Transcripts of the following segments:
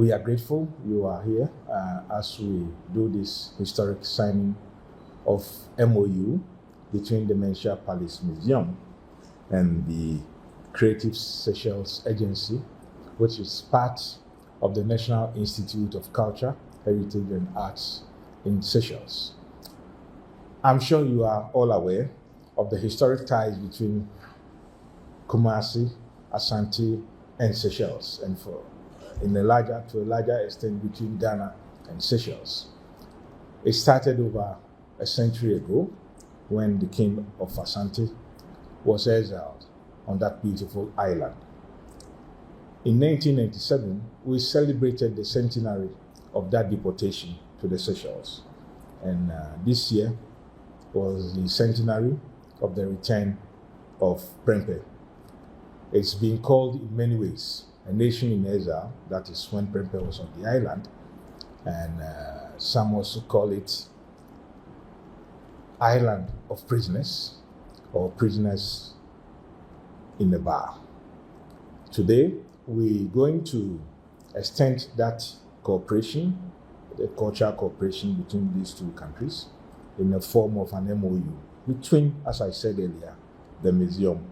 We are grateful you are here as we do this historic signing of MOU between the Manhyia Palace Museum and the Creative Seychelles Agency, which is part of the National Institute of Culture, Heritage and Arts in Seychelles. I'm sure you are all aware of the historic ties between Kumasi, Asante, and Seychelles, and to a larger extent between Ghana and Seychelles. It started over a century ago when the king of Asante was exiled on that beautiful island. In 1997, we celebrated the centenary of that deportation to the Seychelles. And this year was the centenary of the return of Prempeh. It's been called in many ways a nation in exile. That is when Prempeh was on the island. And some also call it island of prisoners or prisoners in a bar. Today, we're going to extend that cooperation, the cultural cooperation between these two countries in the form of an MOU between, as I said earlier, the museum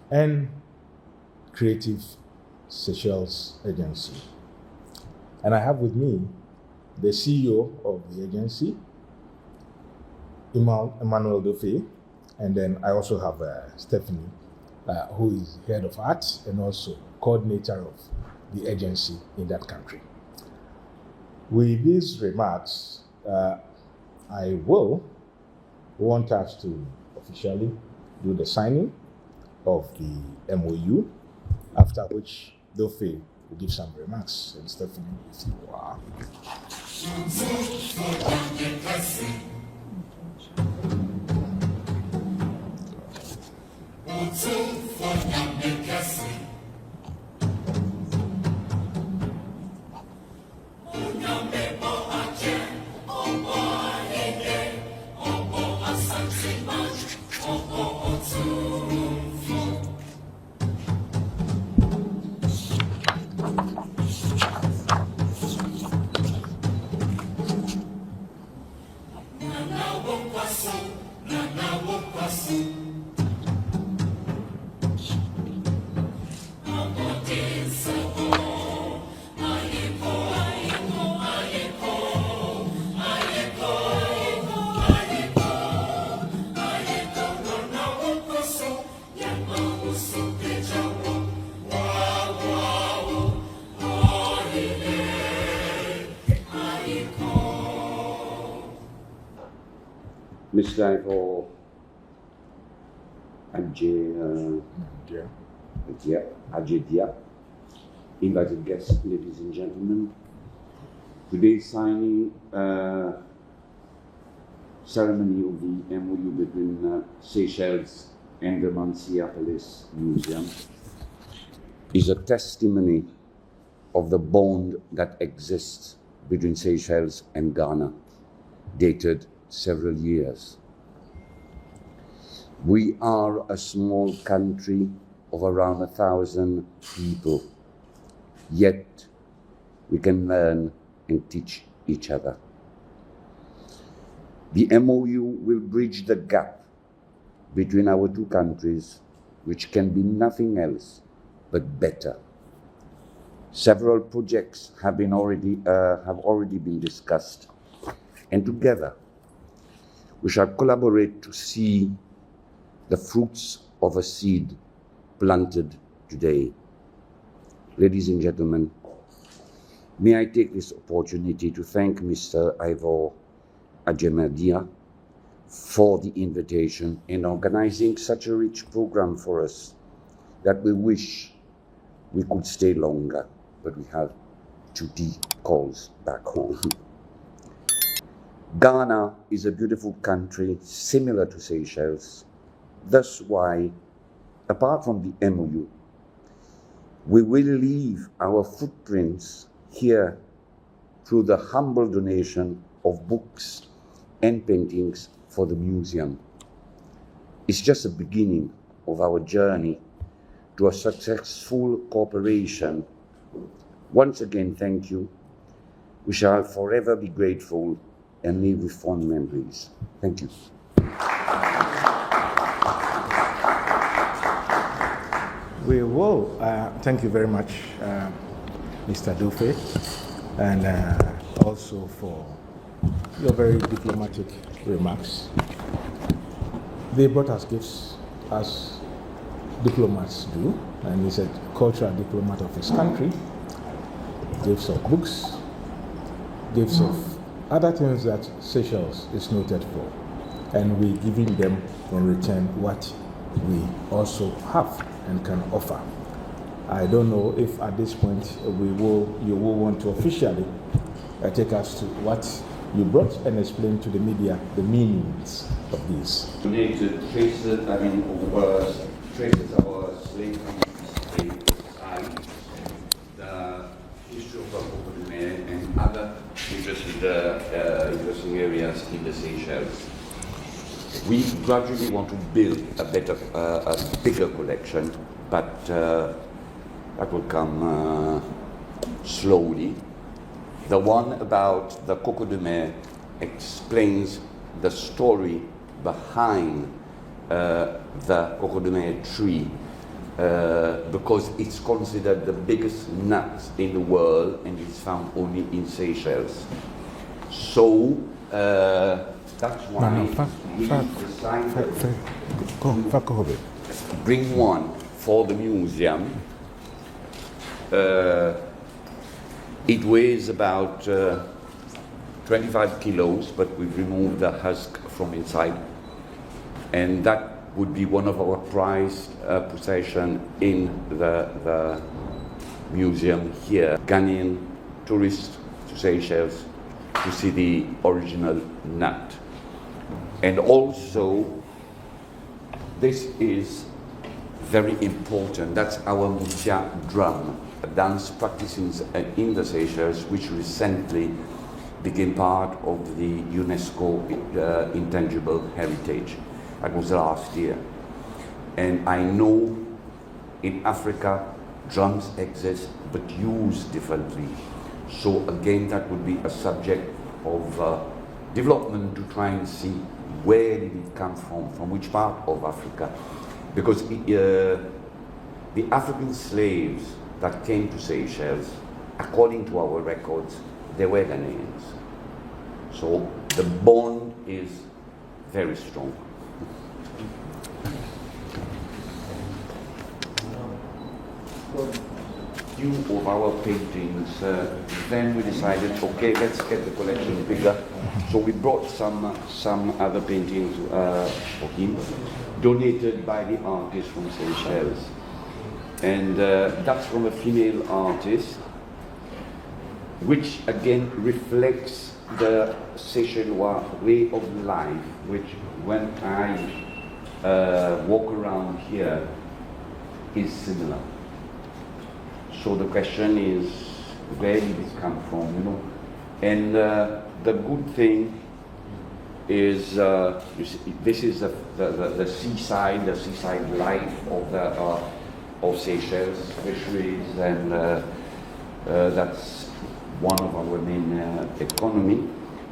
and Creative Seychelles Agency. And I have with me the CEO of the agency, Emmanuel Dofé, and then I also have Stephanie, who is head of arts and also coordinator of the agency in that country. With these remarks, I will want us to officially do the signing of the MOU, after which Dofé will give some remarks. And Stephanie, if you are. Mr. Ivo Ajedia, invited guests, ladies and gentlemen. Today's signing ceremony of the MOU between Seychelles and the Manhyia Palace Museum is a testimony of the bond that exists between Seychelles and Ghana, dated several years. We are a small country of around 1,000 people, yet we can learn and teach each other. The MOU will bridge the gap between our two countries, which can be nothing else but better. Several projects have already been discussed, and together we shall collaborate to see the fruits of a seed planted today. Ladies and gentlemen, may I take this opportunity to thank Mr. Ivo Ajedia for the invitation and organizing such a rich program for us that we wish we could stay longer, but we have duty calls back home. Ghana is a beautiful country similar to Seychelles. That's why, apart from the MOU, we will leave our footprints here through the humble donation of books and paintings for the museum. It's just the beginning of our journey to a successful cooperation Once again, thank you. We shall forever be grateful and live with fond memories. Thank you. We will. Thank you very much, Mr. Dufe, and also for your very diplomatic remarks. They brought us gifts, as diplomats do, and he's a cultural diplomat of his country. Gifts of books, gifts of other things that Seychelles is noted for, and we're giving them in return what we also have and can offer. I don't know if at this point you will want to officially take us to what you brought and explain to the media the meanings of these. Donated traces, traces of our slave side, the history of Cocodume and other interesting areas in the Seychelles. We gradually want to build a bigger collection, but that will come slowly. The one about the Cocodume explains the story behind the Cocodume tree, because it's considered the biggest nut in the world and it's found only in Seychelles. So that's why we decided to bring one for the museum. It weighs about 25 kilos, but we've removed the husk from inside. And that would be one of our prized possessions in the museum here. Ghanaian tourists to Seychelles to see the original nut. And also, this is very important. That's our Manhyia drum, a dance practice in the Seychelles, which recently became part of the UNESCO Intangible Heritage. That was last year. And I know in Africa, drums exist, but used differently. So again, that would be a subject of development to try and see where did it come from which part of Africa. Because the African slaves that came to Seychelles, according to our records, they were Ghanaians. So the bond is very strong. Few of our paintings, then we decided, okay, let's get the collection bigger. So we brought some other paintings for him, donated by the artist from Seychelles. And that's from a female artist, which again reflects the Seychellois way of life, which when I walk around here is similar. So the question is, where did it come from, you know? And the good thing is, you see, this is the seaside life of Seychelles, fisheries, and that's one of our main economy.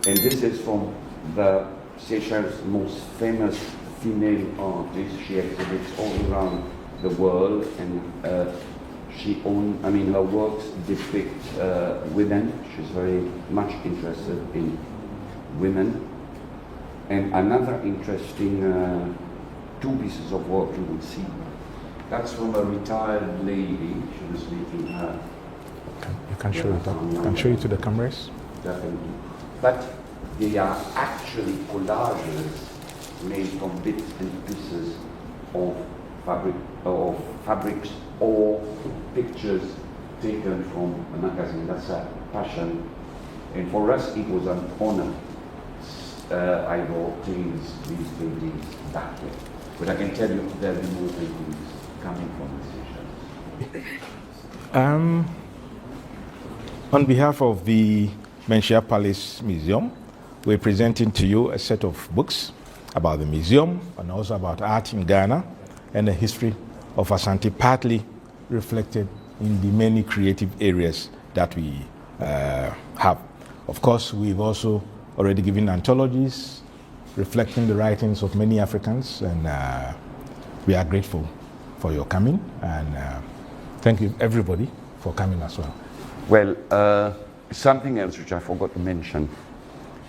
And this is from the Seychelles' most famous female artist. She exhibits all around the world, and her works depict women. She's very much interested in women. And another interesting two pieces of work you will see. That's from a retired lady. She was making her. You can show it. Can show it to the cameras. Definitely. But they are actually collages made from bits and pieces of fabrics or pictures taken from a magazine. That's a passion. And for us, it was an honor. I brought these paintings back there. But I can tell you there'll be more paintings coming from the Seychelles. On behalf of the Manhyia Palace Museum, we're presenting to you a set of books about the museum and also about art in Ghana and the history of Asante, partly reflected in the many creative areas that we have. Of course, we've also already given anthologies reflecting the writings of many Africans, and we are grateful for your coming, and thank you everybody for coming as well. Well, something else which I forgot to mention,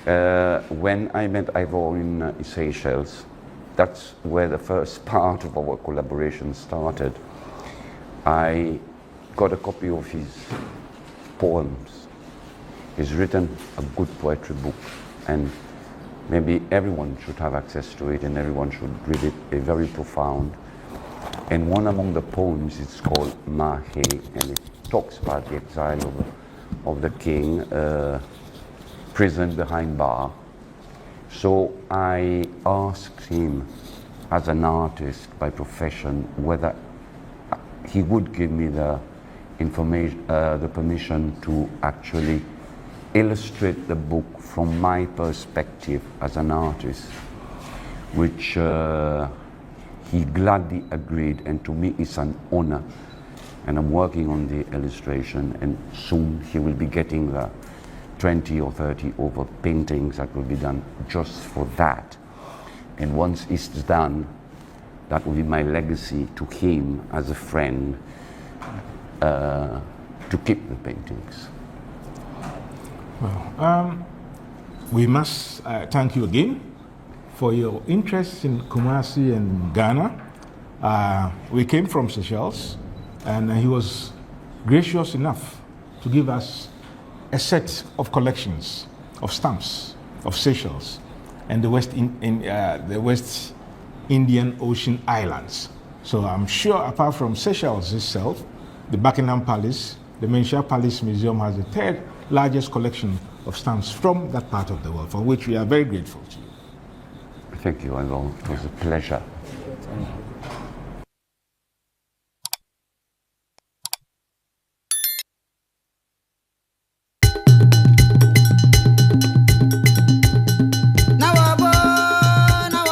when I met Ivor in Seychelles, that's where the first part of our collaboration started. I got a copy of his poems. He's written a good poetry book, and maybe everyone should have access to it and everyone should read it. It's very profound. And one among the poems is called Manhyia, and it talks about the exile of the king, prison behind bar. So I asked him, as an artist by profession, whether he would give me the information, the permission to actually illustrate the book from my perspective as an artist, which he gladly agreed, and to me it's an honor. And I'm working on the illustration, and soon he will be getting the 20 or 30 over paintings that will be done just for that. And once it's done, that will be my legacy to him as a friend, to keep the paintings. Well, we must thank you again for your interest in Kumasi and Ghana. We came from Seychelles, and he was gracious enough to give us a set of collections of stamps of Seychelles and the West Indian Ocean Islands. So I'm sure, apart from Seychelles itself, the Buckingham Palace, the Manhyia Palace Museum has the third largest collection of stamps from that part of the world, for which we are very grateful to you. Thank you, Alandu. It was a pleasure.